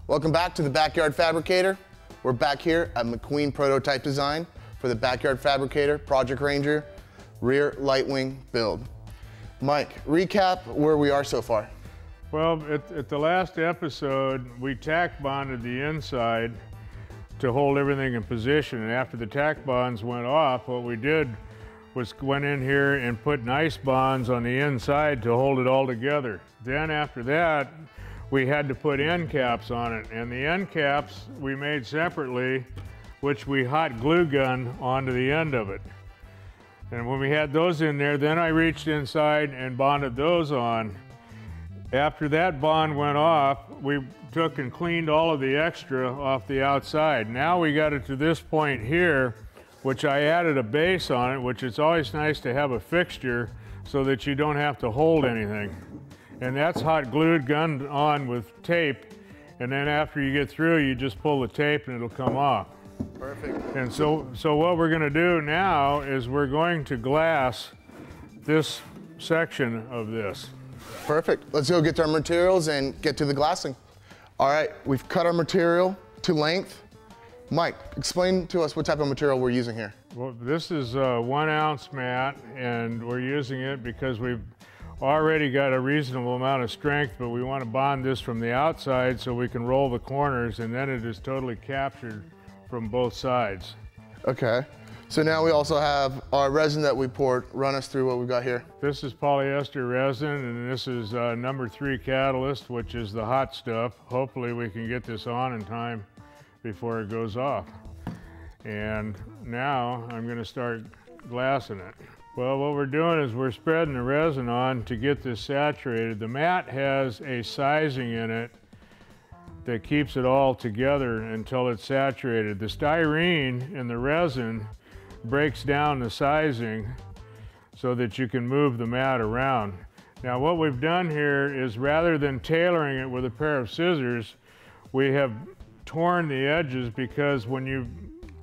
Welcome back to the Backyard Fabricator. We're back here at McQueen Prototype Design for the Backyard Fabricator Project Ranger rear light wing build. Mike, recap where we are so far. Well, at the last episode, we tack bonded the inside to hold everything in position. And after the tack bonds went off, what we did was went in here and put nice bonds on the inside to hold it all together. Then after that, we had to put end caps on it. And the end caps we made separately, which we hot glue gunned onto the end of it. And when we had those in there, then I reached inside and bonded those on. After that bond went off, we took and cleaned all of the extra off the outside. Now we got it to this point here, which I added a base on it, which it's always nice to have a fixture so that you don't have to hold anything. And that's hot glued, gunned on with tape. And then after you get through, you just pull the tape and it'll come off. Perfect. And so what we're gonna do now is we're going to glass this section of this. Perfect. Let's go get our materials and get to the glassing. All right, we've cut our material to length. Mike, explain to us what type of material we're using here. Well, this is a 1 ounce mat, and we're using it because we've already got a reasonable amount of strength, but we want to bond this from the outside so we can roll the corners, and then it is totally captured from both sides. Okay. So now we also have our resin that we poured. Run us through what we've got here. This is polyester resin, and this is number 3 catalyst, which is the hot stuff. Hopefully we can get this on in time before it goes off. And now I'm going to start glassing it. Well, what we're doing is we're spreading the resin on to get this saturated. The mat has a sizing in it that keeps it all together until it's saturated. The styrene in the resin breaks down the sizing so that you can move the mat around. Now what we've done here is, rather than tailoring it with a pair of scissors, we have torn the edges, because when you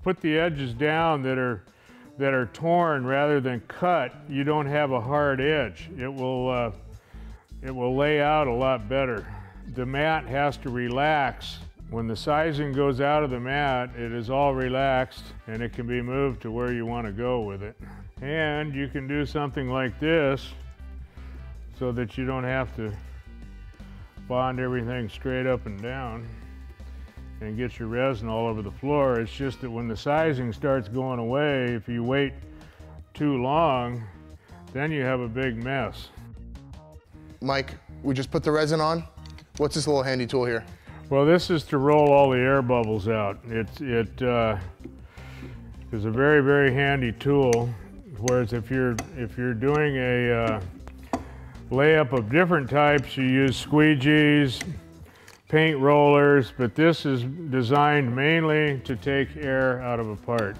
put the edges down that are torn rather than cut, you don't have a hard edge. It will lay out a lot better. The mat has to relax. When the sizing goes out of the mat, it is all relaxed and it can be moved to where you want to go with it. And you can do something like this so that you don't have to bond everything straight up and down and get your resin all over the floor. It's just that when the sizing starts going away, if you wait too long, then you have a big mess. Mike, we just put the resin on. What's this little handy tool here? Well, this is to roll all the air bubbles out. It is a very, very handy tool. Whereas if you're doing a layup of different types, you use squeegees, paint rollers, but this is designed mainly to take air out of a part.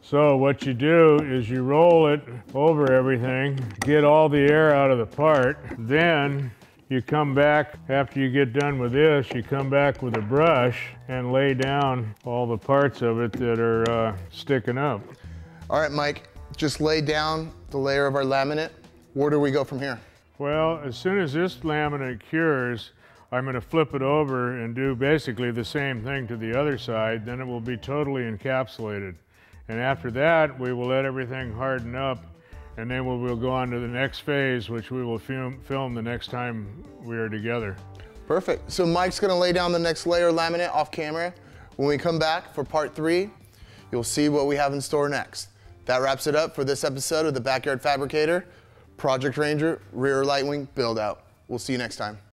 So what you do is you roll it over everything, get all the air out of the part, then you come back, after you get done with this, you come back with a brush and lay down all the parts of it that are sticking up. All right, Mike, just lay down the layer of our laminate. Where do we go from here? Well, as soon as this laminate cures, I'm going to flip it over and do basically the same thing to the other side. Then it will be totally encapsulated. And after that, we will let everything harden up, and then we'll go on to the next phase, which we will film the next time we are together. Perfect. So Mike's gonna lay down the next layer of laminate off camera. When we come back for part 3, you'll see what we have in store next. That wraps it up for this episode of the Backyard Fabricator Project Ranger Rear Light Wing Build Out. We'll see you next time.